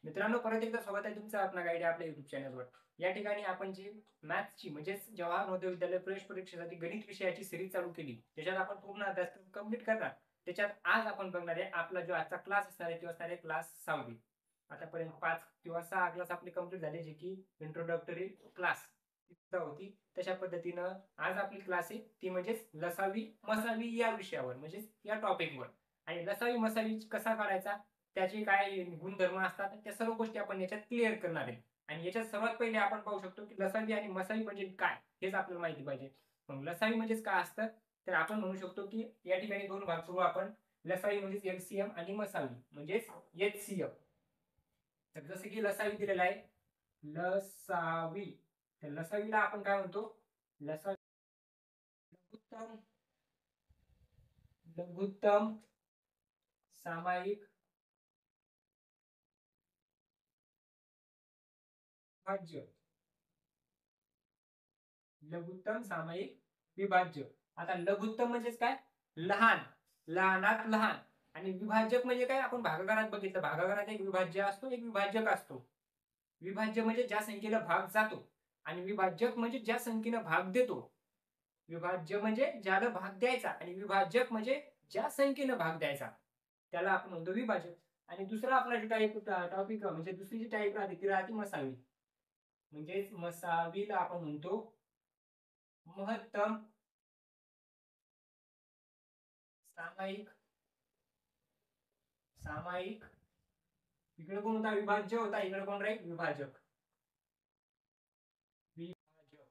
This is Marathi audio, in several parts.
मित्रांनो, परत एकदा स्वागत आहे तुमचं आपला गाईड आपल्या युट्यूब चॅनलवर. या ठिकाणी आपण जी मॅथ्सची म्हणजेच जवाहर नवोदय विद्यालय प्रवेश परीक्षेसाठी गणित विषयाची सिरीज चालू केली, त्याच्यात आपण पूर्ण अभ्यासक्रम कंप्लीट करणार. त्याच्यात आज आपण बघणार आहे आपला जो आजचा क्लास असणार आहे तो असणार आहे क्लास 6वी. आतापर्यंत 5 किंवा 6 क्लास आपले कंप्लीट झाले, जे की इंट्रोडक्टरी क्लास होती. तशा पद्धतीनं आज आपली क्लास आहे ती म्हणजेच लसावी मसावी या विषयावर, म्हणजेच या टॉपिकवर. आणि लसावी मसावी कसा काढायचा, त्याचे काय गुणधर्म असतात, त्या सर्व गोष्टी आपण याच्यात क्लिअर करणार आहे. आणि याच्यात सर्वात पहिले आपण पाहू शकतो की लसावी आणि मसावी म्हणजे काय, हेच आपल्याला माहिती पाहिजे. मग लसावी म्हणजेच काय असतं, तर आपण म्हणू शकतो की या ठिकाणी दोन भाग करू आपण. लसावी म्हणजेच एलसीएम आणि मसावी म्हणजेच एचसीएफ. तर जसं की लसावी दिलेला आहे लसावी, तर लसावीला आपण काय म्हणतो, लसावी लघुत्तम लघुत्तम सामायिक भाज्य, लघुत्तम सामायिक विभाज्य. आता लघुत्तम म्हणजेच काय, लहान, लहानात लहान. आणि विभाजक म्हणजे काय, आपण भागाकारात बघितलं, भागाकारात एक विभाज्य असतो, एक विभाजक असतो. विभाज्य म्हणजे ज्या संख्येला भाग जातो, आणि विभाजक म्हणजे ज्या संख्येनं भाग देतो. विभाज्य म्हणजे ज्याला भाग द्यायचा, आणि विभाजक म्हणजे ज्या संख्येनं भाग द्यायचा, त्याला आपण म्हणतो विभाजक. आणि दुसरा आपला जो टाईप टॉपिक म्हणजे दुसरी जी टाईप राहते ती राहते मसावी. म्हणजेच मसावीला आपण म्हणतो महत्तम सामायिक सामायिक. इकडे कोण होता, विभाज्य होता, इकडे कोण राहील, विभाजक. विभाजक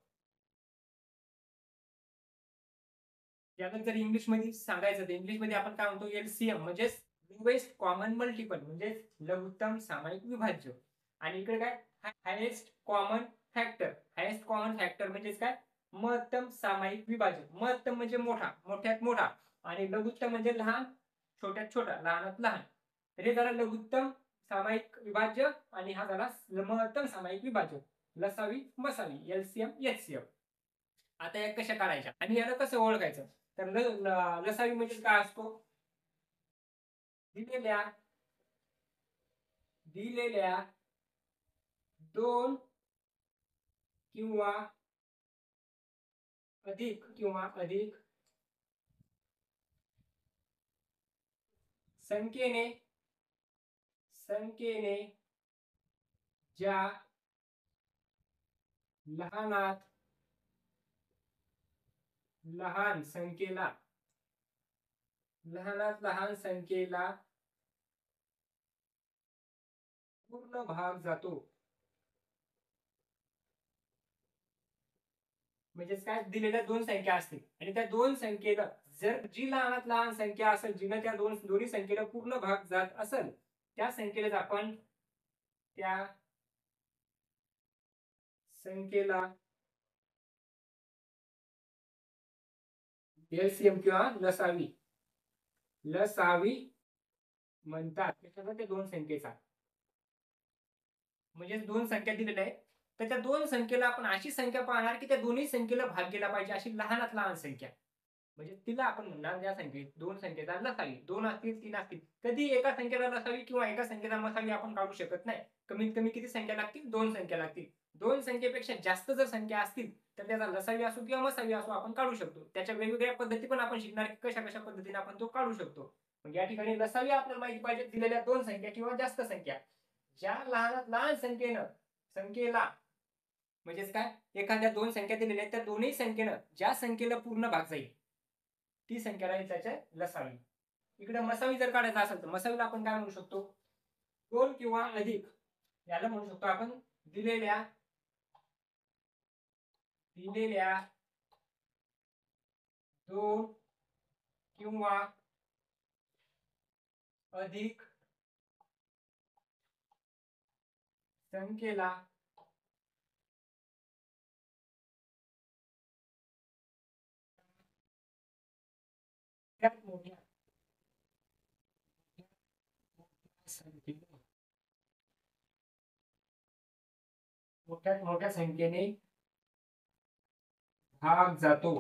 त्यानंतर जर इंग्लिश मध्ये सांगायचं तर इंग्लिश मध्ये आपण काय म्हणतो, एलसीएम म्हणजेच लोएस्ट कॉमन मल्टिपल, म्हणजेच लघुत्तम सामायिक विभाज्य. आणि इकडे काय, highest common factor. Highest common factor म्हणजेच काय, महत्तम सामायिक विभाजक. महत्तम म्हणजे मोठा, मोठ्यात मोठा. आणि लघुत्तम म्हणजे लहान, छोट्यात छोटा, लहानात लहान. तर हे झालं लघुत्तम सामायिक विभाज्य, आणि हा झाला महत्तम सामायिक विभाजक. लसावी मसावी, एलसीएम एचसीएफ. आता या कशा काढायच्या आणि याला कसं ओळखायचं, तर लसावी म्हणजे काय असतो, दिलेल्या दिलेल्या दोन किंवा अधिक संख्येने ज्या लहानात लहान संख्येला पूर्ण भाग जातो. म्हणजेच काय, दिलेल्या दोन संख्या असतील आणि त्या दोन संख्येला जर जी लहानात लहान संख्या असेल, जिने त्या दोन्ही संख्येला पूर्ण भाग जात असेल, त्या संख्येला आपण त्या संख्येला एलसीएम किंवा लसावी म्हणतात. त्याच्यामध्ये दोन संख्येचा, म्हणजे दोन संख्या दिलेल्या आहेत, तर त्या दोन संख्येला आपण अशी संख्या पाहणार की त्या दोन्ही संख्येला भाग गेला पाहिजे, अशी लहानात लहान संख्या. म्हणजे तिला आपण म्हणणार, त्या संख्येत दोन संख्येचा लसावी, दोन असतील, तीन असतील. कधी एका संख्येला लसावी किंवा एका संख्येला मसावी आपण काढू शकत नाही. कमीत कमी किती संख्या लागतील, दोन संख्या लागतील. दोन संख्येपेक्षा जास्त जर संख्या असतील तर त्याचा लसावी असो किंवा मसावी असो आपण काढू शकतो. त्याच्या वेगवेगळ्या पद्धती पण आपण शिकणार की कशा कशा पद्धतीने आपण तो काढू शकतो. म्हणजे या ठिकाणी लसावी आपल्याला माहिती पाहिजे, दिलेल्या दोन संख्या किंवा जास्त संख्या, ज्या लहानात लहान संख्येला म्हणजेच काय, एखाद्या दोन संख्या दिलेल्या आहेत, त्या दोन्ही संख्येनं ज्या संख्येला पूर्ण भाग जाईल ती संख्या राहील त्याच्या लसावी. इकडे मसावी जर काढायचा असेल तर मसावीला आपण काय म्हणू शकतो, दोन किंवा अधिक. याला म्हणू शकतो आपण दिलेल्या दोन किंवा अधिक संख्येला मोठ्या मोठ्यात मोठ्या संख्येने भाग जातो.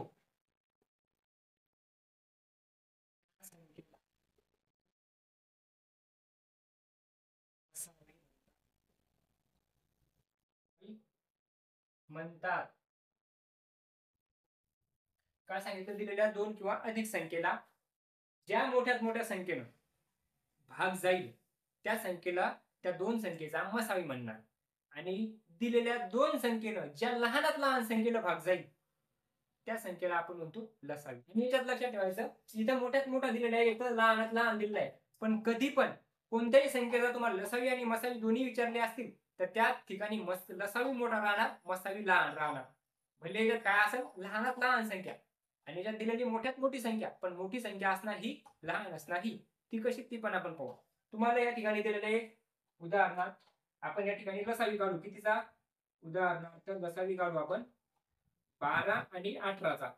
म्हणतात. काय सांगितलं, दिलेल्या दोन किंवा अधिक संख्येला ज्या मोठ्यात मोठ्या संख्येनं भाग जाईल त्या संख्येला, त्या दोन संख्येचा मसावी म्हणणार. आणि दिलेल्या दोन संख्येनं ज्या लहानात लहान संख्येला भाग जाईल त्या संख्येला आपण म्हणतो लसावी. आणि याच्यात लक्षात ठेवायचं, इथं मोठ्यात मोठा दिलेला आहे, इथं लहानात लहान दिलेला आहे, पण कधी पण कोणत्याही संख्येचा तुम्हाला लसावी आणि मसावी दोन्ही विचारले असतील तर त्या ठिकाणी लसावी मोठा राहणार, मसावी लहान राहणार. भले याच्यात काय असेल, लहानात लहान संख्या आणि याच्यात दिलेली मोठ्यात मोठी संख्या, पण मोठी संख्या असणार ही, लहान असणार ही. ती कशी, ती पण आपण पाहू. तुम्हाला या ठिकाणी दिलेले उदाहरणार्थ आपण या ठिकाणी लसावी काढू. कितीचा? उदाहरणार्थ लसावी काढू आपण 12 आणि 18चा.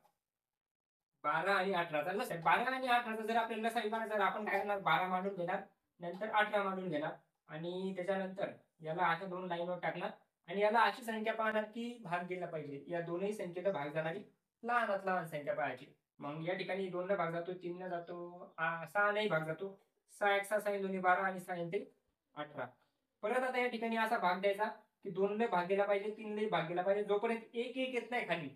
12 आणि 18चा लसावी. 12 आणि 18चा जर आपल्याला लसावी काढायचा तर आपण काय करणार, 12 मांडून घेणार, नंतर 18 मांडून घेणार आणि त्याच्यानंतर याला अशा दोन लाईनवर टाकणार आणि याला अशी संख्या पाहणार की भाग गेला पाहिजे. या दोन्ही संख्येचा भाग जाणारी लहानात लहान संख्या पाहायची. मग या ठिकाणी 2 न भाग जातो, 3 न जातो, 6 नाही भाग जातो. 6 एक 6, 6 दोन्ही 12 आणि 6 ते 18. परत आता या ठिकाणी असा भाग द्यायचा की 2 ने भाग गेला पाहिजे, 3 ने भाग गेला पाहिजे. जोपर्यंत एक एक येत नाही खाली,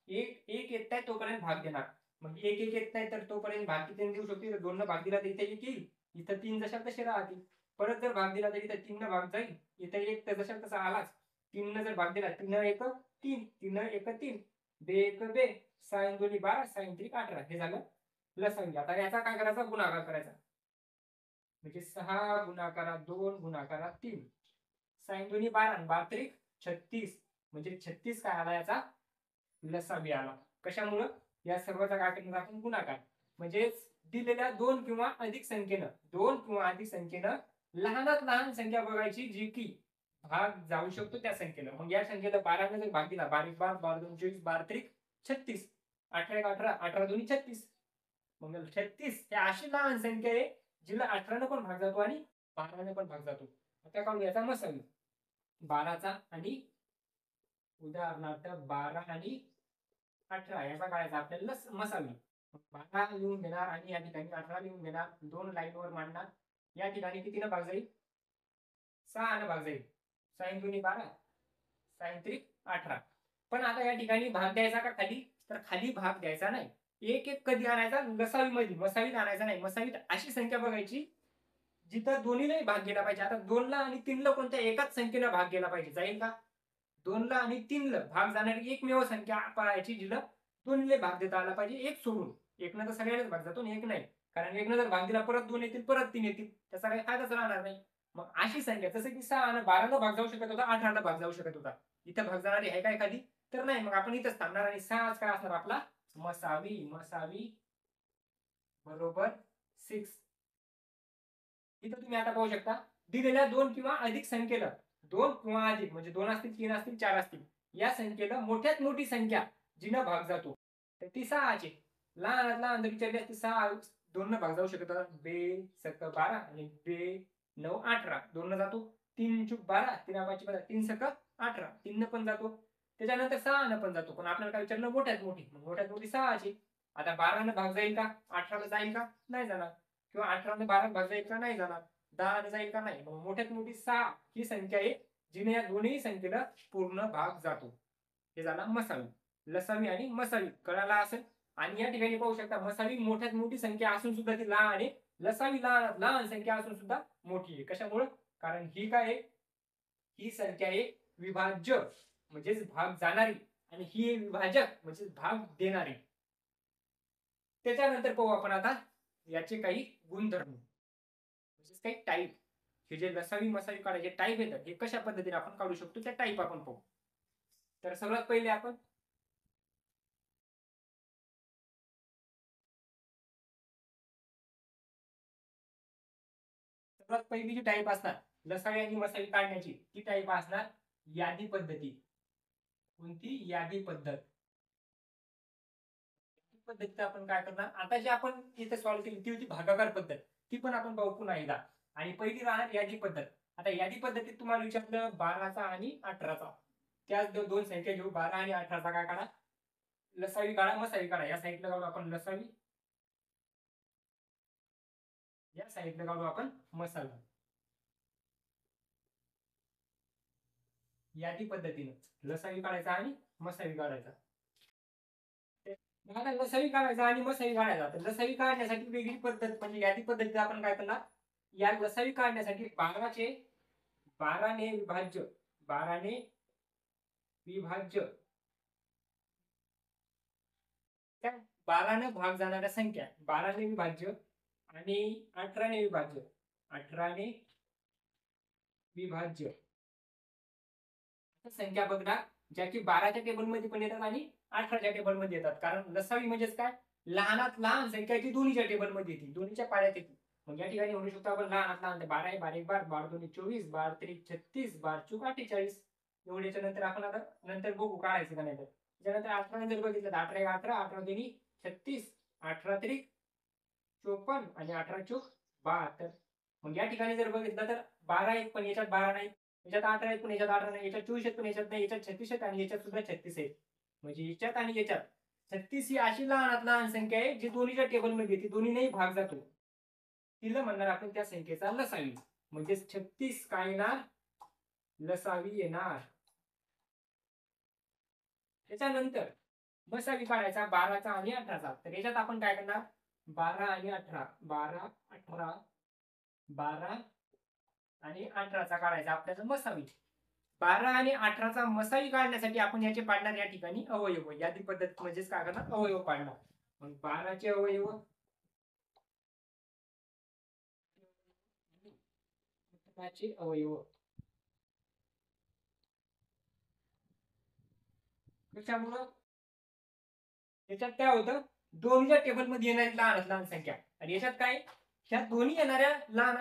एक एक येत नाही तोपर्यंत भाग देणार. मग एक एक येत नाही तर तोपर्यंत भाग किती देऊ शकतो? 2 न भाग दिला तर इथे एक येईल, इथं 3 जशा तसे राहतील. परत जर भाग दिला तर इथं 3 न भाग जाईल, इथं एक तर जशा तसा आलाच. 3 न जर भाग दिला, 3 एक 3, 3 एक 3, बे एक बे, 6 दोन्ही 12, 6 त्रिक 18. हे झालं लसावी. आता याचा काय करायचा, गुणाकार करायचा. म्हणजे 6 गुणाकारात 2 गुणाकारात 3, 6 दोन्ही 12, 12 त्रिक 36. म्हणजे 36 काय आला याचा लसावी आला. कशामुळं? या सर्वाचा काय करणार आपण, गुणाकार. म्हणजे दिलेल्या दोन किंवा अधिक संख्येनं, दोन किंवा अधिक संख्येनं लहानात लहान संख्या बघायची जी की भाग जाऊ शकतो त्या संख्येनं. मग या संख्येला 12 ने जर भाग दिला, 12 12, 12 2 24, 12 त्रिक 36, 18 18, 18 दोन्ही 36. मग 36 ही अशी लहान संख्या आहे जिला 18 ने पण भाग जातो आणि 12 ने पण भाग जातो. आता काढू याचा मसावी. 12चा आणि उदाहरणार्थ 12 आणि 18 याचा काढायचा आपल्याला मसावी. 12 लिहून घेणार आणि या ठिकाणी 18 लिहून घेणार, दोन लाईनवर मांडणार. या ठिकाणी कितीनं भाग जाईल? 6 ने भाग जाईल. 6 दोन्ही 12, 6 त्रिक 18. पण आता या ठिकाणी भाग द्यायचा का खाली, तर खाली भाग द्यायचा नाही. एक एक कधी आणायचा, लसावी मध्ये, मसावीत आणायचा नाही. मसावीत अशी संख्या बघायची जिथं दोन्हीलाही भाग गेला पाहिजे. आता 2 ला आणि 3 ला कोणत्या एकाच संख्येला भाग गेला पाहिजे, जाईल का? 2 ला आणि 3 ला भाग जाणारी एकमेव संख्या पाहायची जिला दोन्हीला भाग देता आला पाहिजे, एक सोडून. एकनं तर सगळ्यांनाच भाग जातो आणि एक नाही. कारण एकनं जर भाग दिला परत 2 येतील, परत 3 येतील, त्याचा काही फायदाच राहणार नाही. मग अशी संख्या, जसं की 6 आणि 12 ला भाग जाऊ शकत होता, 18 ला भाग जाऊ शकत होता. इथं भाग जाणारी आहे काय एखादी? तर नाही. मग आपण इथंच थांबणार आणि 6 काय असणार आपला मसावी. मसावी बरोबर 6. इथं तुम्ही आता पाहू शकता, दिलेल्या दोन किंवा अधिक संख्येला, दोन किंवा अधिक म्हणजे 2 असतील, 3 असतील, 4 असतील, या संख्येला मोठ्यात मोठी संख्या जिनं भाग जातो तर ती 6 ची. लहानात लहान जर विचारली असती, 6 2 न भाग जाऊ शकत होता. बे 7 12 आणि बे 9 18, 2 न जातो. 3 चूक 12, 3 5 12, 3 सक 18, 3 न पण जातो. त्याच्यानंतर 6 न पण जातो. पण आपल्याला काय विचारलं, मोठ्यात मोठी. मग मोठ्यात मोठी 6 ची. आता 12 न भाग जाईल का, 18 ला जाईल का, नाही जाणार. किंवा 18 ने 12 भाग जाईल का, नाही जाणार. 10 ने जाईल का, नाही. मग मोठ्यात मोठी 6 ही संख्या आहे जिने या दोन्ही संख्येला पूर्ण भाग जातो. हे झाला मसावी. लसावी आणि मसावी कळाला असेल. आणि या ठिकाणी पाहू शकता, मसावी मोठ्यात मोठी संख्या असून सुद्धा ती लहान आहे, लसावी लहान लहान संख्या असून सुद्धा मोठी आहे. कशामुळे? कारण ही काय आहे, ही संख्या आहे विभाज्य म्हणजेच भाग जाणारी, आणि ही आहे विभाजक म्हणजेच भाग देणारी. त्याच्यानंतर पाहू आपण आता याचे काही गुणधर्म, म्हणजेच काही टाईप. हे जे लसावी मसावी काढायचे टाईप येतात, हे कशा पद्धतीने आपण काढू शकतो त्या टाईप आपण पाहू. तर सर्वात पहिले आपण सर्वात पहिली जी टाईप असणार लसावी आणि मसावी काढण्याची, ती टाईप असणार यादी पद्धती. कोणती? यादी पद्धत. पद्धतीत आपण काय करणार, आता जे आपण इथे सॉल्व्ह केली ती होती भागाकार पद्धत, ती पण आपण पाहू पुन्हा एकदा. आणि पहिली राहणार यादी पद्धत. आता यादी पद्धतीत तुम्हाला विचारलं 12चा आणि 18चा, त्याच दोन संख्या घेऊ, 12 आणि 18चा काय काढा, लसावी काढा मसावी काढा. या साईडला काढू आपण लसावी, या साईडला काढू आपण मसावी. यादी पद्धतीनं लसावी काढायचा आणि मसावी काढायचा. आता लसावी काढायचा आणि मसावी काढायचा. तर लसावी काढण्यासाठी वेगळी पद्धत म्हणजे यादी पद्धतीत आपण काय करणार, या लसावी काढण्यासाठी 12ने विभाज्य 12ने विभाज्य त्या 12 भाग जाणाऱ्या संख्या 12ने विभाज्य आणि 18ने विभाज्य 18ने विभाज्य संख्या बघणार ज्या की 12च्या टेबलमध्ये पण येतात आणि 18च्या टेबलमध्ये येतात. कारण लसावी म्हणजेच काय, लहानात लहान संख्या ती दोन्हीच्या टेबलमध्ये येते, दोन्हीच्या पाड्यात येते. मग या ठिकाणी म्हणू शकतो आपण लहानात लहान 12 आहे, 12 एक 12, 12 दोन्ही 24, 12 त्रिक 36, 12 चौक 48. एवढ्याच्या नंतर आपण आता नंतर बघू काढायचं का नाही तर. त्याच्यानंतर 18 जर बघितलं तर 18 एक 18, 18 दोन्ही 36, 18 त्रिक 54 आणि 18 चौक 72. मग या ठिकाणी जर बघितलं तर 12 एक पण याच्यात 12 नाही, याच्यात 18 आहेत पण याच्यात 18 नाही, याच्यात 24 आहेत पण याच्यात नाही, याच्यात 36 आहेत आणि याच्यात सुद्धा 36 आहेत. म्हणजे याच्यात आणि याच्यात 36 ही अशी लहानात लहान संख्या आहे जी दोन्हीच्या टेबलमध्ये येते, दोन्हीनेही भाग जातो. तिला म्हणणार आपण त्या संख्येचा लसावी. म्हणजे 36 काय येणार, लसावी येणार. त्याच्यानंतर मसावी काढायचा 12चा आणि 18चा. तर याच्यात आपण काय करणार, 12 आणि 18, 12 18, 12 आणि 18चा काढायचा आपल्याला मसावी. 12 आणि 18चा मसावी काढण्यासाठी आपण याचे पाडणार या ठिकाणी अवयव, यादी पद्धत म्हणजेच काय करणार, अवयव पाडणार. मग 12चे अवयव अवयव कशामुळं, याच्यात काय होतं, दोन्हीच्या टेबलमध्ये येणारी लहानात लहान संख्या आणि याच्यात काय, ह्या दोन्ही येणाऱ्या लहान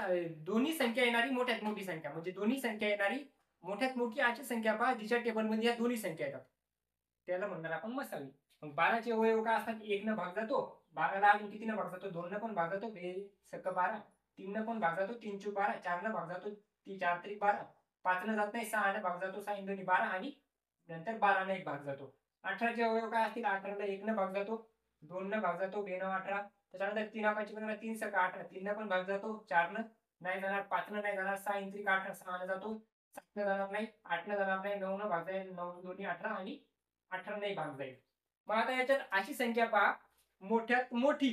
दोन्ही संख्या येणारी मोठ्यात मोठी संख्या, म्हणजे दोन्ही संख्या येणारी मोठ्यात मोठी अशी संख्या पहा जिच्या टेबलमध्ये या दोन्ही संख्या येतात, त्याला म्हणणार आपण मसावी. मग 12चे अवयव काय असतात, 1 न भाग जातो, 12ला अजून किती न भाग जातो, 2 न पण भाग जातो, 12, 3 न पण भाग जातो, 3 चौक 12, 4 न भाग जातो, 4 त्रिक 12, 5 न जात नाही, 6 न भाग जातो, 6 दोन्ही 12 आणि नंतर 12 न एक भाग जातो. 18चे अवयव काय असतील, 18ला 1 न भाग जातो, 2 न भाग जातो, 2 न 18, त्याच्यानंतर 3 5 15, 3 सका 18, 3 न पण भाग जातो, 4 न नाही जाणार, 5 न नाही जाणार, 6 त्रिक 18, 6 न जातो, 7 न जाणार नाही, 8 न जाणार नाही, 9 न भाग जाईल, 9 दोन्ही 18 आणि 18 नाही भाग जाईल. मग आता याच्यात अशी संख्या पहा मोठ्यात मोठी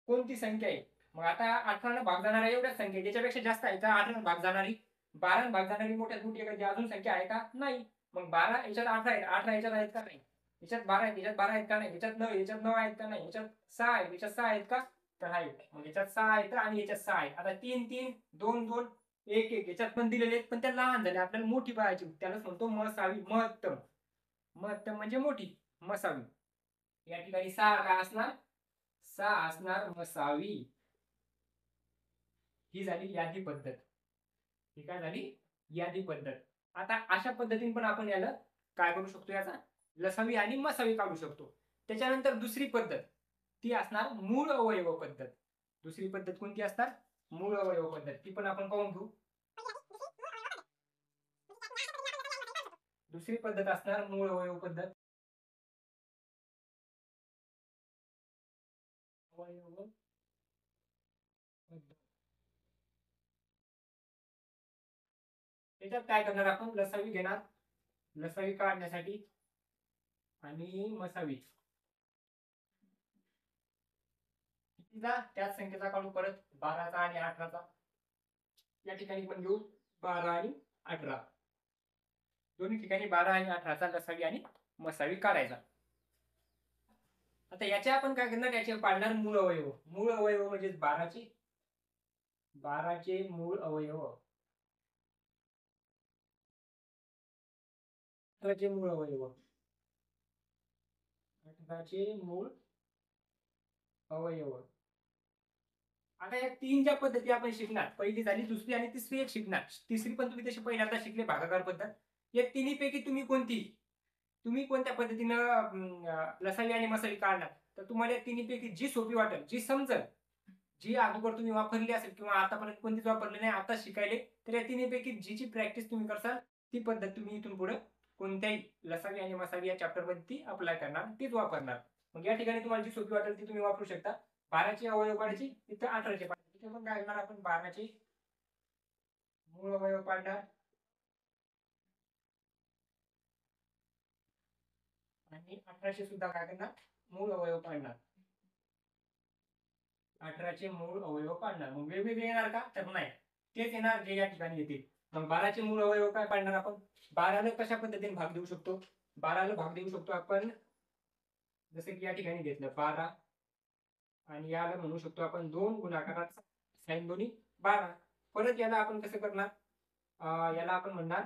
कोणती संख्या आहे. मग आता 18 न भाग जाणाऱ्या एवढ्याच संख्या, याच्यापेक्षा जास्त आहे का 18 भाग जाणारी, 12 भाग जाणारी मोठ्यात मोठी एखादी अजून संख्या आहे का, नाही. मग 12 याच्यात 18 आहेत, 18 याच्यात आहेत का, नाही. याच्यात 12 आहेत, याच्यात 12 आहेत का, नाही. याच्यात 9, याच्यात 9 आहेत का, नाही. याच्यात 6 आहेत, याच्यात 6 आहेत का, तर आहेत. मग याच्यात 6 आहेत आणि याच्यात 6 आहेत. आता 3 3, 2 2, 1 1 याच्यात पण दिलेले आहेत, पण त्या लहान झाले, आपल्याला मोठी पाहायची, त्यालाच म्हणतो मसावी, महत्तम. महत्तम म्हणजे मोठी, मसावी. या ठिकाणी 6 काय असणार, 6 असणार मसावी. ही झाली यादी पद्धत. ही काय झाली, यादी पद्धत. आता अशा पद्धतीने पण आपण याला काय करू शकतो, याचा लसावी आणि मसावी काढू शकतो. त्याच्यानंतर दुसरी पद्धत ती असणार मूळ अवयव पद्धत. दुसरी पद्धत कोणती असणार, मूळ अवयव पद्धत. ती पण आपण पाहून घेऊ. दुसरी पद्धत असणार मूळ अवयव पद्धत. अवयव पद्धत. त्याच्यात काय करणार आपण, लसावी घेणार, लसावी काढण्यासाठी आणि मसावी कितीचा, त्याच संख्येचा काढू परत, 12चा आणि 18चा. या ठिकाणी पण घेऊ 12 आणि 18, दोन्ही ठिकाणी 12 आणि 18चा लसावी आणि मसावी काढायचा. आता याचे आपण काय करणार, याचे पाडणार मूळ अवयव. मूळ अवयव म्हणजे 12चे मूळ अवयव, 18चे मूळ अवयव, 18चे मूळ अवयव. आता या 3 ज्या पद्धती आपण शिकणार, पहिली झाली, दुसरी आणि तिसरी एक शिकणार. तिसरी पण तुम्ही तशी पहिल्यांदा शिकले, भागाकार पद्धत. या तिन्ही पैकी तुम्ही कोणत्या पद्धतीनं लसावी आणि मसावी काढणार, तर तुम्हाला या तिन्ही पैकी जी सोपी वाटेल, जी समजेल, जी अगोदर तुम्ही वापरली असेल किंवा आतापर्यंत कोणतीच वापरली नाही, आता शिकायले, तर या तिन्ही पैकी जी प्रॅक्टिस तुम्ही करसाल ती पद्धत तुम्ही इथून पुढे कोणत्याही लसावी आणि मसावी या चॅप्टर मध्ये ती अप्लाय करणार, तीच वापरणार. मग या ठिकाणी तुम्हाला जी सोपी वाटेल ती तुम्ही वापरू शकता. 12चे अवयव काढायची, तिथं 18चे पाडायचे. तिथे पण काय करणार आपण, 12चे मूळ अवयव पाडणार आणि 18चे सुद्धा काय करणार, मूळ अवयव काढणार. 18चे मूळ अवयव काढणार. मग वेगवेगळे येणार का, तर नाही, तेच येणार जे या ठिकाणी येतील. मग 12चे मूळ अवयव काय काढणार आपण, 12ला कशा पद्धतीने भाग देऊ शकतो, 12ला भाग देऊ शकतो आपण जसं की या ठिकाणी घेतलं 12 आणि याला म्हणू शकतो आपण 2 गुणाकारात साइन दोन्ही 12. परत याला आपण कसं करणार, याला आपण म्हणणार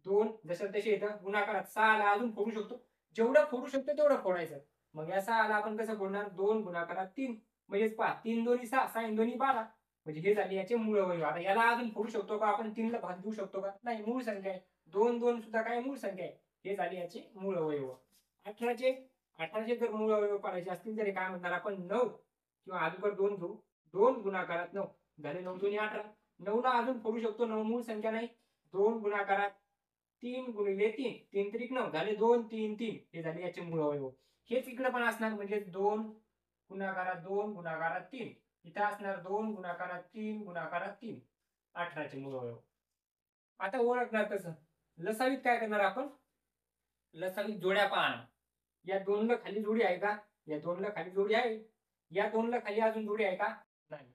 2 जसं तसे येतं गुणाकारात 6 ला अजून फोडू शकतो, जेवढं फोडू शकतो तेवढं फोडायचं. मग या 6 ला आपण कसं फोडणार, 2 गुणाकारात 3 म्हणजेच पहा 3 दोन्ही 6 साइन दोन्ही 12 म्हणजे हे झाले याचे मूळ अवयव. आता याला अजून फोडू शकतो का आपण, 3 ला भाग देऊ शकतो का, नाही, मूळ संख्या आहे. 2 2 सुद्धा काय मूळ संख्या आहे. हे झाले याचे मूळ अवयव. 18चे जर मूळ अवयव पाहायचे असतील तर काय म्हणणार आपण, 9 किंवा अगोदर 2 घेऊ, 2 गुणाकारात 9 झाले 9 दोन्ही 18. 9 ला अजून फोडू शकतो, 9 मूळ संख्या नाही. 2 गुणाकारात 3 गुणिले 3 3 त्रिक 9 झाले 2 3 3 हे झाले याचे मूळ अवयव. हेच इकडे पण असणार म्हणजे 2 गुणाकारात 2 गुणाकारात 3 इथं असणार 2 गुणाकारात 3 गुणाकारात 3 18चे मूळ अवयव. आता ओळखणार कसं, लसावीत काय करणार आपण, लसावीत जोड्या पाहणार. या 2 ला खाली जोडी आहे का, या 2 ला खाली जोडी आहे, या 2 ला खाली अजून जोडी आहे का, नाही,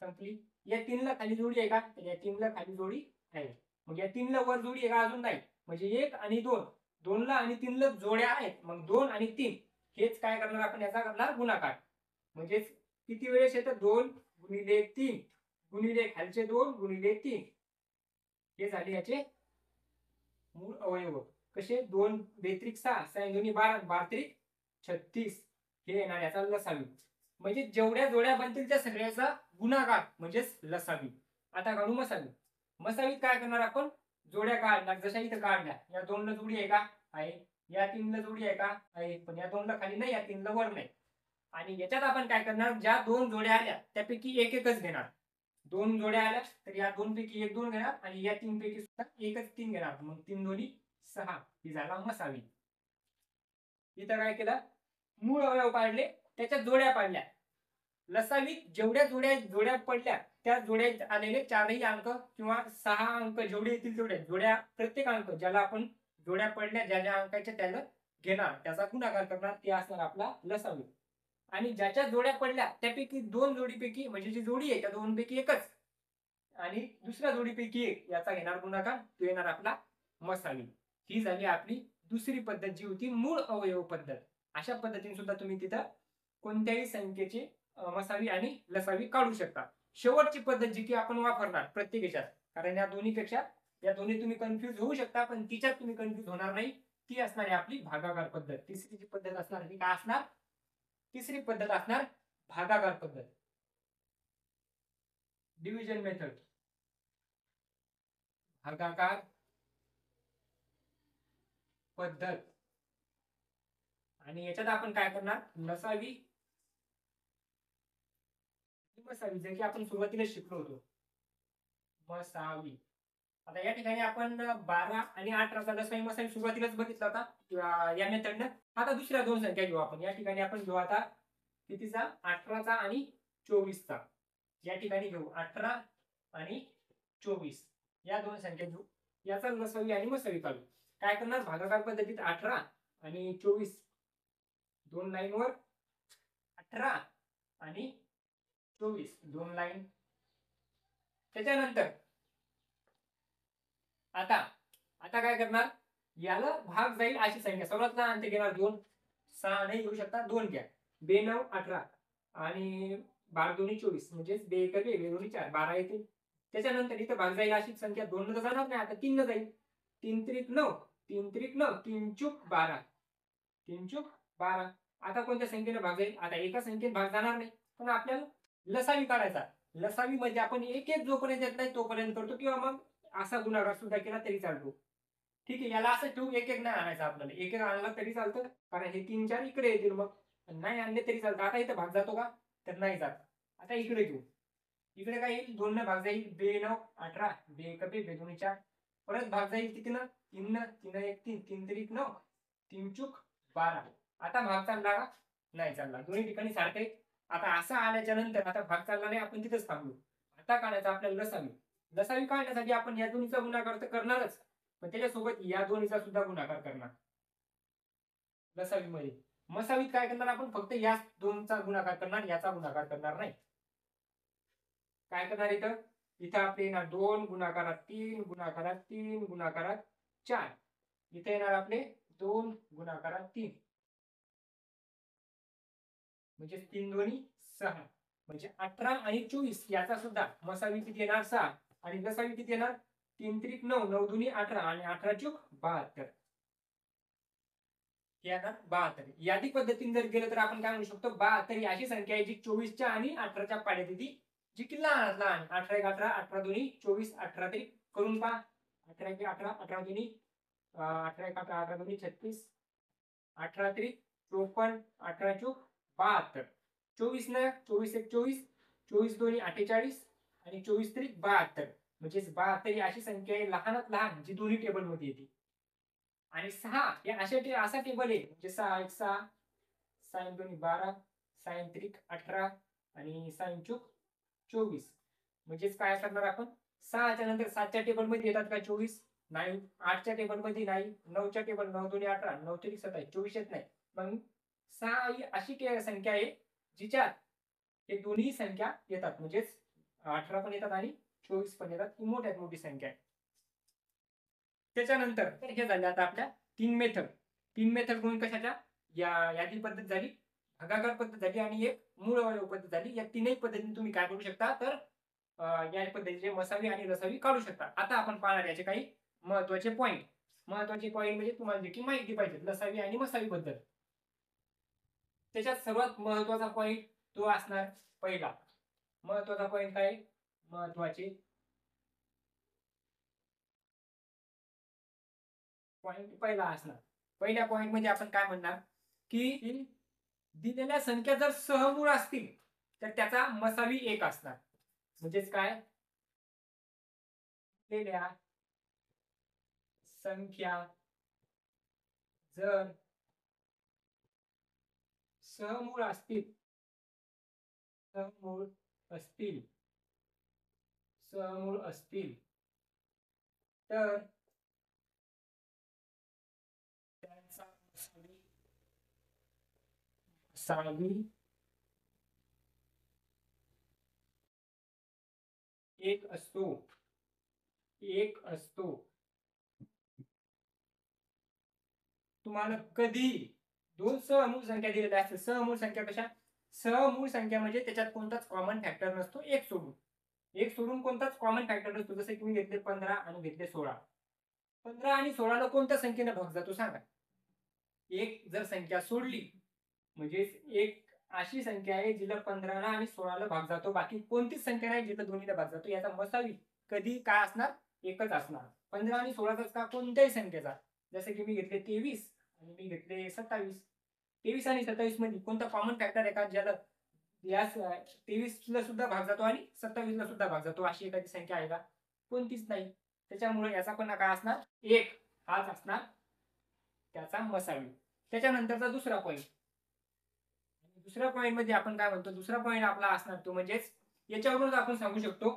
संपली. या 3 ला खाली जोडी आहे का, तर या 3 ला खाली जोडी आहे. मग या 3 ला वर जोडी आहे का, अजून नाही, म्हणजे 1 आणि 2, 2 ला आणि 3 ला जोड्या आहेत. मग 2 आणि 3 हेच काय करणार आपण, याचा करणार गुणाकार. म्हणजे किती वेळेस येतं, 2 गुणिले 3 गुणिले खालचे 2 गुणिले 3 हे झाले याचे मूळ अवयव. कसे, 2 बेत्रिक 6 साइन दोन्ही 12 12 त्रिक 36 हे येणार याचा लसावी. म्हणजे जेवढ्या जोड्या बनतील त्या सगळ्याचा गुणाकार म्हणजेच लसावी. आता काढू मसावी. मसावीत काय करणार आपण, जोड्या काढणार जशा इथं काढल्या. या 2 ला जोडी आहे का, आहे. या 3 ला जोडी आहे का, आहे. पण या 2 ला खाली नाही, या 3 ला वर नाही. आणि याच्यात आपण काय करणार, ज्या 2 जोड्या आल्या त्यापैकी एक एकच घेणार. 2 जोड्या आल्या तर या 2 पैकी 1 2 घेणार आणि या 3 पैकी सुद्धा एकच 3 घेणार. मग 3 दोन्ही 6 ही झाला मसावी. इथं काय केलं, मूळ अवयव पाडले, त्याच्या जोड्या पाडल्या. लसावीत जेवढ्या जोड्या पडल्या त्या जोड्यात आलेले 4ही अंक किंवा 6 अंक जेवढे येतील तेवढे जोड्या, प्रत्येक अंक ज्याला आपण जोड्या पडल्या ज्या ज्या अंकाच्या त्याला घेणार, त्याचा गुणाकार करणार, ते असणार आपला लसावी. आणि ज्याच्या जोड्या पडल्या त्यापैकी 2 जोडीपैकी म्हणजे जी जोडी आहे त्या 2 पैकी एकच आणि दुसऱ्या जोडीपैकी एक याचा घेणार गुणाकार, तो येणार आपला मसावी. ही झाली आपली दुसरी पद्धत जी होती मूळ अवयव पद्धत. अशा पद्धतीने सुद्धा तुम्ही तिथं कोणत्याही संख्येची मसावी आणि लसावी काढू शकता. शेवटची पद्धत जी की आपण वापरणार प्रत्येक ह्याच्यात, कारण या दोन्हीपेक्षा या दोन्ही तुम्ही कन्फ्युज होऊ शकता पण तिच्यात तुम्ही कन्फ्युज होणार नाही, ती असणार आहे आपली भागाकार पद्धत. तिसरी जी पद्धत असणार ती काय असणार, तिसरी पद्धत असणार भागाकार पद्धत, डिव्हिजन मेथड, भागाकार पद्धत. आणि याच्यात आपण काय करणार, लसावी मसावी, जे की आपण सुरुवातीला शिकलो होतो मसावी. आता या ठिकाणी आपण 12 आणि 18चा लसावी मसावी सुरुवातीलाच बघितला होता किंवा या मेथडनं. आता दुसऱ्या 2 संख्या घेऊ आपण. या ठिकाणी आपण घेऊ आता कितीचा, 18चा आणि 24चा. या ठिकाणी घेऊ 18 आणि 24 या 2 संख्या घेऊ. याचा लसावी आणि मसावी काढू. काय करणार, भागाकार पद्धतीत 18 आणि 24 2 लाईन वर 18 आणि 24 2 लाईन. त्याच्यानंतर आता आता काय करणार, याला भाग जाईल अशी संख्या सर्वात लहान ते घेणार 2, 6 नाही घेऊ शकता 2 घ्या. 2 9 18 आणि 12 दोन्ही 24 म्हणजे 2 1 2 2 दोन्ही 4 12 येतील. त्याच्यानंतर इथं भाग जाईल अशी संख्या 2 न जाणार नाही, आता 3 न जाईल. 3 त्रिक 9 3 त्रिक 9 3 चूक 12 3 चूक 12. आता कोणत्या संख्येने भाग जाईल, आता एका संख्येने भाग जाणार नाही, पण आपल्याला लसावी काढायचा. लसावी मध्ये आपण एक एक जोपर्यंत येत नाही तोपर्यंत करतो किंवा मग असा गुणाकार सुद्धा केला तरी चालतो. ठीक आहे, याला असं ठेवू एक एक नाही आणायचं आपल्याला, एक एक आणला तरी चालतं कारण हे 3 4 इकडे येतील, मग नाही आणले तरी चालतं. आता इथं भाग जातो का, तर नाही जात. आता इकडे घेऊ, इकडे काय येईल, 2 न भाग जाईल 2 9 18 2 1 2 2 दोन्ही 4. परत भाग जाईल किती ना, 3 न 3 1 3 3 त्रिक 9 3 चूक 12. आता भाग चालला का, नाही चालला, दोन्ही ठिकाणी सारखे. आता असं आल्याच्या नंतर आता भाग चालला नाही, आपण तिथेच थांबलो. आता काढायचं आपल्याला लसावी. लसावी काढण्यासाठी आपण या दोन्हीचा गुणाकार तर करणारच, पण त्याच्यासोबत या दोन्हीचा सुद्धा गुणाकार करणार. लसावीमध्ये. मसावीत काय करणार आपण, फक्त या दोनचा गुणाकार करणार, याचा गुणाकार करणार नाही. काय करणार इथं, इथं आपले येणार 2 गुणाकारात 3 गुणाकारात 3 गुणाकारात 4. इथे येणार आपले 2 गुणाकारात 3, म्हणजे 3 दोन्ही 6, म्हणजे 18 आणि 24 याचा सुद्धा मसावी किती येणार 6 आणि लसावी किती येणार 3 त्रिक 9, 9 दुनी 18 आणि 18 चूक 72. येणार 72. यादी पद्धतीने जर गेलं तर आपण काय म्हणू शकतो, 72 ही अशी संख्या आहे जी 24च्या आणि 18च्या पाड्यात येते, जी की लहानात लहान. 18 एक 18, 18 दोन्ही 24, 18 तरी करून पहा. 18 एक 18, 18 दोन्ही 18 एक 18, 18 दोन्ही 36, 18 तरी 54, 18 चूक 72. 24 न 24 एक 24, 24 दोन्ही 48 आणि 24 तरी 72. म्हणजे 72 ही अशी संख्या आहे लहानात लहान जी दोन्ही टेबल मध्ये येते. आणि 6 हे असा टेबल आहे, म्हणजे 6 एक 6, साइन दोन्ही 12, साइन त्रिक 18 आणि साइन चूक 24. म्हणजेच काय करणार आपण, 6च्या नंतर 7च्या टेबल मध्ये येतात का 24? नाही. 8च्या टेबल मध्ये नाही. 9च्या टेबल 9 दोन्ही 18, 9 त्रिक 27, 24 येत नाही. मग 6 ही अशी संख्या आहे जिच्यात हे दोन्ही संख्या येतात, म्हणजेच 18 पण येतात आणि 24 पण येतात. ही मोठ्यात मोठी संख्या आहे. त्याच्यानंतर हे झाले आता आपल्या 3 मेथड. 3 मेथड म्हणून कशाच्या, यादी पद्धत झाली, भागाकार पद्धत झाली आणि एक मूळ अवयव पद्धत झाली. या तीनही पद्धतीने तुम्ही काय करू शकता, तर या पद्धतीचे मसावी आणि लसावी काढू शकता. आता आपण पाहणार याचे काही महत्वाचे पॉईंट. महत्वाचे पॉईंट म्हणजे तुम्हाला देखील माहिती पाहिजे लसावी आणि मसावी बद्दल. त्याच्यात सर्वात महत्वाचा पॉईंट तो असणार पहिला. महत्वाचा पॉईंट काय, महत्वाचे पॉईंट पहिला असणार. पहिल्या पॉईंट मध्ये आपण काय म्हणणार की दिलेल्या संख्या जर सहमूळ असतील तर त्याचा मसावी 1 असणार. म्हणजेच काय, दिलेल्या संख्या जर सहमूळ असतील, सहमूळ असतील, सहमूळ असतील तर त्यांचा मसावी 1 असतो. 1 असतो. तुम्हाला कधी दोन सहमूळ संख्या दिलेल्या असतील, सहमूळ संख्या कशा, सहमूळ संख्या म्हणजे त्याच्यात कोणताच कॉमन फॅक्टर नसतो, एक सोडून. एक सोडून कोणताच कॉमन फॅक्टर नसतो. जसे की मी घेतले 15 आणि घेतले 16. 15 आणि 16 ला कोणत्या संख्येने भाग जातो सांगा. एक जर संख्या सोडली म्हणजे एक अशी संख्या आहे जिला 15 आणि 16 भाग जातो, बाकी कोणतीच संख्या नाही जिला दोन्हीला भाग जातो. याचा मसावी कधी काय असणार, एकच असणार. 15 आणि 16 का कोणत्याही संख्येचा. जसे की मी घेतले 23 आणि मी घेतले 27. 23 आणि 27 मध्ये कोणता कॉमन फॅक्टर आहे का ज्याला या 23 ला सुद्धा भाग जातो आणि 27 ला सुद्धा भाग जातो, अशी एखादी संख्या आहे का, कोणतीच नाही. त्याच्यामुळे याचा पण काय असणार, 1 हाच असणार त्याचा मसावी. त्याच्यानंतरचा दुसरा पॉईंट. दुसऱ्या पॉईंट मध्ये आपण काय म्हणतो, दुसरा पॉईंट आपला असणार तो म्हणजेच याच्यावरून आपण सांगू शकतो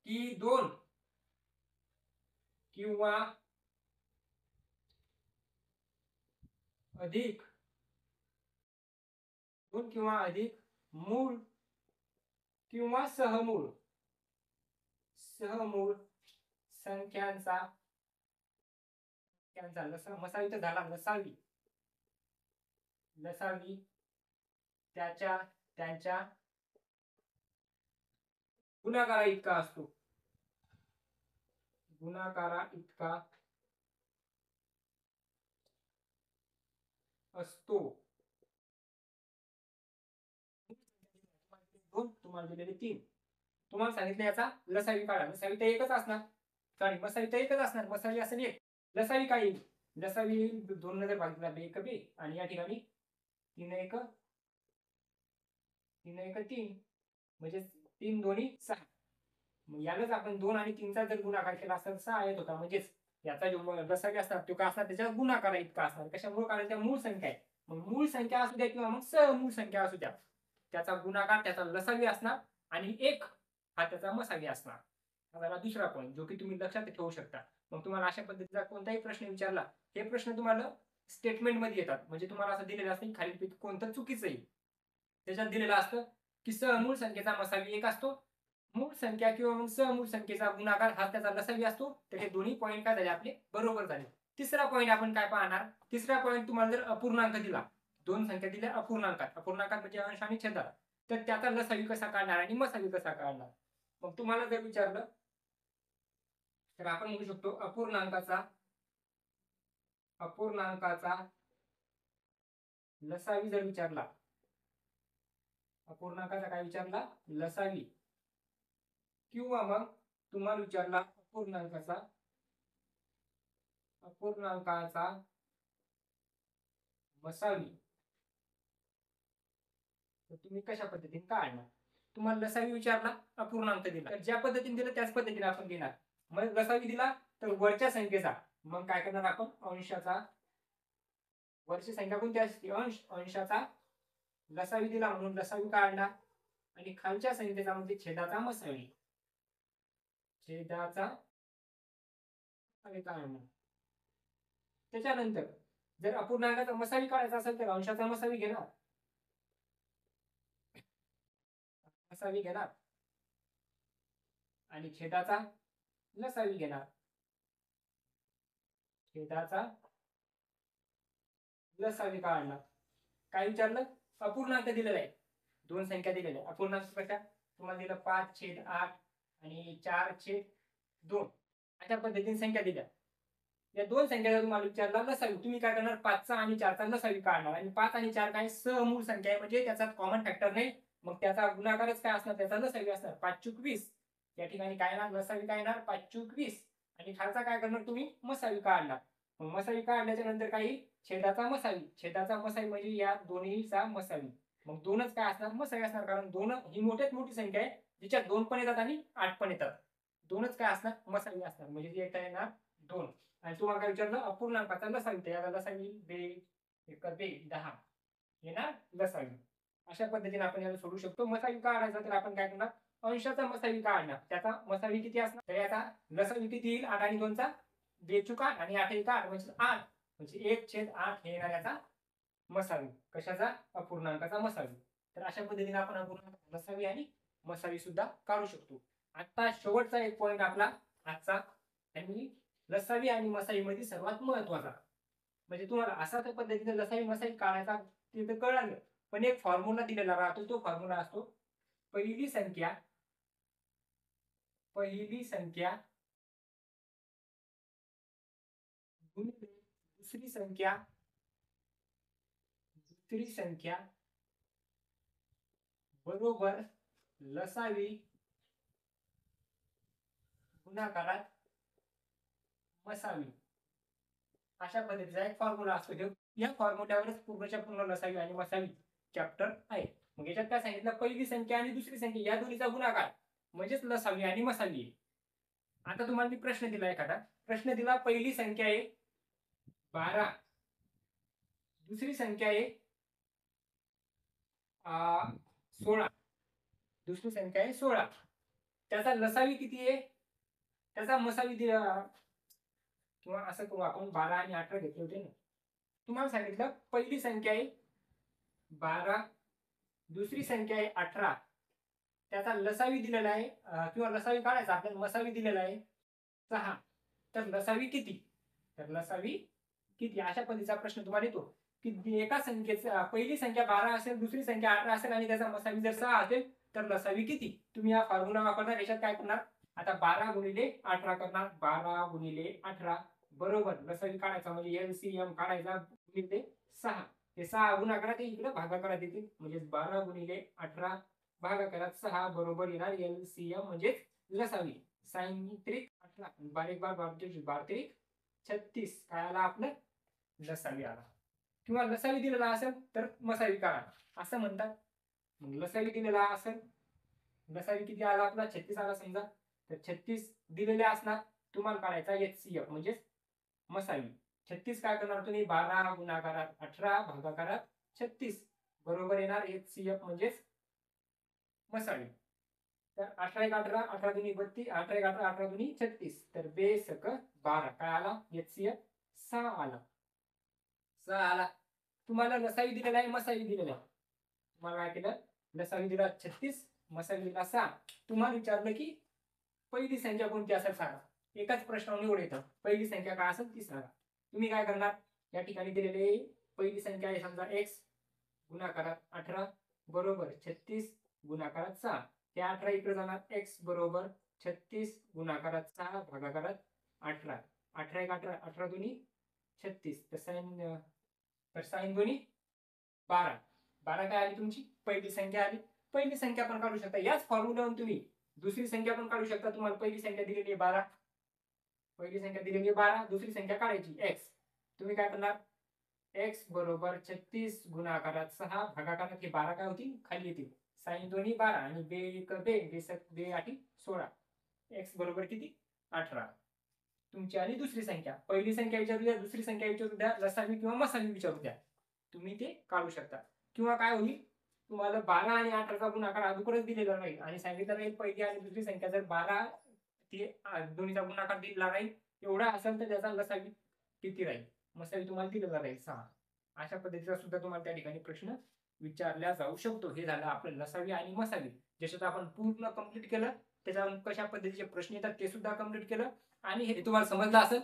की 2 किंवा अधिक, 2 किंवा अधिक मूळ किंवा सहमूळ संख्यांचा मसावी तर झाला, लसावी त्यांच्या गुणाकारा इतका असतो. गुणाकारा इतका असतो. 2 तुम्हाला दिलेले 3. तुम्हाला सांगितलं याचा लसावी काढा. लसावी तर एकच असणार, सॉरी मसावी तर एकच असणार, मसावी असेल 1. लसावी काय येईल, लसावी येईल 2 ने जर भागितला 2 1 2 आणि या ठिकाणी 3 1 3 म्हणजे 3 दोन्ही 6. मग यालाच आपण 2 आणि 3 चा जर गुणाकार केला असता 6 येत होता. म्हणजेच याचा जो लसावी असणार तो काय असणार, त्याच्या गुणाकारा इतका असणार. कशामुळे, कारण त्या मूळ संख्या आहे. मग मूळ संख्या असू द्या किंवा मग सहमूळ संख्या असू द्या, त्याचा गुणाकार त्याचा लसावी असणार आणि 1 हा त्याचा मसावी असणार. हा झाला दुसरा पॉईंट जो की तुम्ही लक्षात ठेवू शकता. मग तुम्हाला अशा पद्धतीचा कोणताही प्रश्न विचारला, हे प्रश्न तुम्हाला स्टेटमेंट मध्ये येतात. म्हणजे तुम्हाला असं दिलेलं असतं की खालीलपैकी कोणतं चुकीचं आहे. त्याच्यात दिलेलं असतं की सहमूळ संख्येचा मसावी 1 असतो. मूळ संख्या किंवा मग सहमूळ संख्येचा गुणाकार हा त्याचा लसावी असतो. तर हे दोन्ही पॉईंट काय झाले आपले बरोबर झाले. तिसरा पॉईंट आपण काय पाहणार? तिसरा पॉईंट तुम्हाला जर अपूर्णांक दिला, दोन संख्या दिल्या अपूर्णांकात, अपूर्णांकात म्हणजे अंश आणि छेदात, तर त्याचा लसावी कसा काढणार आणि मसावी कसा काढणार? मग तुम्हाला जर विचारलं तर आपण म्हणू शकतो अपूर्णांकाचा लसावी जर विचारला, अपूर्णांकाचा काय विचारला? लसावी. किंवा मग तुम्हाला विचारला अपूर्णांकाचा मसावी, तर तुम्ही कशा पद्धतीने काढणार? तुम्हाला लसावी विचारला, अपूर्णांक दिला, तर ज्या पद्धतीने दिलं त्याच पद्धतीने आपण घेणार. मग लसावी दिला तर वरच्या संख्येचा, मग काय करणार आपण? अंशाचा, वरची संख्या कोणती असते? अंश. अंशाचा लसावी दिला म्हणून लसावी काढणार आणि खालच्या संख्येचा म्हणजे छेदाचा मसावी, छेदाचा काढणार. त्याच्यानंतर जर अपूर्णांकाचा मसावी काढायचा असेल तर अंशाचा मसावी घेणार, मसावी घेणार आणि छेदाचा लसावी घेणार, छेदाचा लसावी काढणार. काय विचारलं? अपूर्णांक दिलेला आहे, दोन संख्या दिलेल्या आहे. अपूर्णांक कशा? तुम्हाला दिलं 5/8 आणि 4/2 अशा पद्धतीने संख्या दिल्या. या दोन संख्येचा तुम्हाला विचारला लसावी, तुम्ही काय करणार? 5चा आणि 4चा लसावी काढणार. आणि 5 आणि 4 काय सहमूळ संख्या आहे, म्हणजे त्याचा कॉमन फॅक्टर नाही, मग त्याचा गुणाकारच काय असणार? त्याचा लसावी असणार. 5/20. या ठिकाणी काय येणार? लसावी काय येणार? 5/20. आणि खालचा काय करणार तुम्ही? मसावी काढणार. मग मसावी काढल्याच्या नंतर काही छेदाचा मसावी, छेदाचा मसावी म्हणजे या दोन्हीचा मसावी. मग दोनच काय असणार? मसावी असणार, कारण दोन ही मोठ्यात मोठी संख्या आहे जिच्यात 2 पण येतात आणि 8 पण येतात. दोनच काय असणार? मसावी असणार, म्हणजे येता येणार 2. आणि तुम्हाला काय विचारलं? अपूर्णांकाचा लसावी, तर याला लसावी 10 येणार लसावी. अशा पद्धतीने आपण याला सोडू शकतो. मसावी काढायचा तर आपण काय करणार? अंशाचा मसावी काढणार. त्याचा मसावी किती असणार? तर याचा लसावी किती येईल? 8 आणि 2चा बेचूक 8 आणि 8 1 8 म्हणजे 8, म्हणजे 1/8 हे येणार याचा मसावी. कशाचा? अपूर्णांकाचा मसावी. तर अशा पद्धतीने आपण अपूर्णांकाचा लसावी आणि मसावी सुद्धा काढू शकतो. आता शेवटचा एक पॉईंट आपला आजचा, आणि लसावी आणि मसावी मध्ये सर्वात महत्वाचा, म्हणजे तुम्हाला असा त्या पद्धतीने लसावी मसावी काढायचा ते तर कळालं, पण एक फॉर्म्युला दिलेला राहतो. तो फॉर्म्युला असतो पहिली संख्या गुणिले दुसरी संख्या बरोबर लसावी गुणाकारात मसावी. अशा पद्धतीचा एक फॉर्म्युला असतो. या फॉर्म्युल्यावरच पूर्णच्या पूर्ण लसावी आणि मसावी चॅप्टर आहे. मग याच्यात काय सांगितलं? पहिली संख्या आणि दुसरी संख्या या दोन्हीचा गुणाकार म्हणजेच लसावी आणि मसावी. आता तुम्हाला मी प्रश्न दिला, एखादा प्रश्न दिला, पहिली संख्या आहे 12, दुसरी संख्या आहे 16, दुसरी संख्या आहे 16, त्याचा लसावी किती आहे, त्याचा मसावी किंवा असं करू आपण, 12 आणि 18 घेतले होते ना. तुम्हाला सांगितलं पहिली संख्या आहे 12, दुसरी संख्या आहे 18, त्याचा लसावी दिलेला आहे किंवा लसावी काढायचा आपल्याला, मसावी दिलेला आहे 6, तर लसावी किती? तर लसावी किती अशा पद्धतीचा प्रश्न तुम्हाला येतो की एका संख्येचा पहिली संख्या 12 असेल, दुसरी संख्या 18 असेल आणि त्याचा मसावी जर 6 असेल तर लसावी किती? तुम्ही हा फॉर्म्युला वापरणार. याच्यात काय करणार? आता 12 गुणिले 18 करणार. 12 गुणिले 18 बरोबर लसावी काढायचा म्हणजे एलसीएम काढायचा गुणिले 6. हे 6 गुणाकारात इकडे भागाकारात येतील, म्हणजे 12 गुणिले 18 भागाकारात 6 बरोबर येणार एलसीएम म्हणजे लसावी. सायंत्रिक 18 बारीक 12 36 काय आला आपलं? लसावी आला. किंवा लसावी दिलेला असेल तर मसावी काढा असं म्हणतात. मग लसावी दिलेला असेल, लसावी किती आला आपला? 36 आला समजा, तर 36 दिलेले असणार, तुम्हाला काढायचा एचसीएफ म्हणजे मसावी. 36 काय करणार तुम्ही? 12 गुणाकारात 18 भागाकारात 36 बरोबर येणार एचसीएफ म्हणजेच मसावी. तर 18 1 18, 18 दुनी 32, 18 1 18, 18 दुनी 36, तर बेसक 12 काय आला? एचसीएफ 6 आला. 6 आला. तुम्हाला लसावी दिलेला आहे, मसावी दिलेला आहे. तुम्हाला काय केलं, लसावी दिला 36, मसावी दिला 6. तुम्हाला विचारलं की पहिली संख्या कोणती असेल सांगा. एकाच प्रश्नावर निवड येतं, पहिली संख्या काय असेल ती सांगा. तुम्ही काय करणार, या ठिकाणी दिलेले पहिली संख्या आहे समजा x गुणाकारात 18 बरोबर 36 गुणाकारात 6. हे 18 इकडे जाणार, x बरोबर 36 गुणाकारात 6 भागाकारात 18. 18 एक 18, 18 दुनी 36, तर साइन दोन्ही 12. 12 काय आली तुमची पहिली संख्या आली. पहिली संख्या पण काढू शकता याच फॉर्म्युलावरून तुम्ही. दुसरी संख्या पण काढू शकता. तुम्हाला पहिली संख्या दिलेली आहे 12, पहिली संख्या दिलेली आहे 12, दुसरी संख्या काढायची x. तुम्ही काय करणार, x बरोबर 36 गुणाकारात 6 भागाकारात हे 12 काय होतील खाली येतील. साइन दोन्ही 12 आणि बे एक बे, बे आठी 16. x बरोबर किती 18. तुमची आली दुसरी संख्या. पहिली संख्या विचारू द्या, दुसरी संख्या विचारू द्या, लसावी किंवा मसावी विचारू द्या, तुम्ही ते काढू शकता. किंवा काय होईल, तुम्हाला 12 आणि 18चा गुणाकार अगोदरच दिलेला राहील आणि सांगितलं राहील पहिली आणि दुसरी संख्या जर 12 ते दोन्हीचा गुणाकार दिलेला राहील एवढा असेल तर त्याचा लसावी किती राहील, मसावी तुम्हाला दिलेला राहील 6. अशा पद्धतीचा सुद्धा तुम्हाला त्या ठिकाणी प्रश्न विचारला जाऊ शकतो. हे झालं आपलं लसावी आणि मसावी, ज्याच्यात आपण पूर्ण कंप्लीट केलं. त्याच्यावर कशा पद्धतीचे प्रश्न येतात ते सुद्धा कंप्लीट केलं आणि हे तुम्हाला समजलं असेल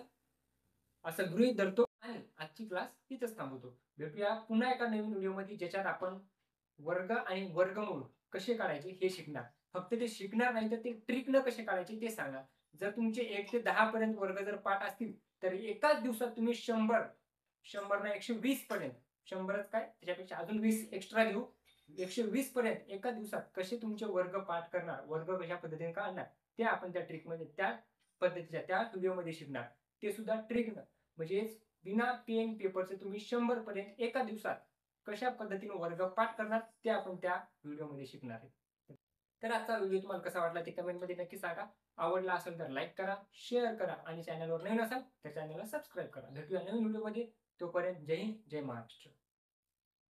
असं गृहीत धरतो आणि आजची क्लास इथंच थांबवतो. भेटूया पुन्हा एका नवीन व्हिडिओमध्ये, ज्याच्यात आपण वर्ग आणि वर्गमूळ कसे काढायचे हे शिकणार. फक्त ते शिकणार नाही तर ते ट्रिकनं कसे काढायचे ते सांगा. जर तुमचे 1 ते 10 पर्यंत वर्ग जर पाठ असतील तर एकाच दिवसात तुम्ही 100 ना 120 पर्यंत, 100च काय त्याच्यापेक्षा अजून 20 एक्स्ट्रा घेऊ, 120 पर्यंत एका दिवसात कसे तुमचे वर्ग पाठ करणार, वर्ग कशा पद्धतीने काढणार ते आपण त्या ट्रिकमध्ये, त्या पद्धतीच्या त्या व्हिडिओमध्ये शिकणार. ते सुद्धा ट्रिकनं, म्हणजे बिना पेन पेपरचे तुम्ही 100 पर्यंत एका दिवसात कशा पद्धतीने वर्ग पाठ करणार ते आपण त्या व्हिडिओमध्ये शिकणार आहे. तर आजचा व्हिडिओ तुम्हाला कसा वाटला ते कमेंटमध्ये नक्की सांगा. आवडला असेल तर लाईक करा, शेअर करा आणि चॅनलवर नवीन असाल तर चॅनलला सबस्क्राईब करा. भेटूया नवीन व्हिडिओमध्ये. तोपर्यंत जय हिंद, जय महाराष्ट्र.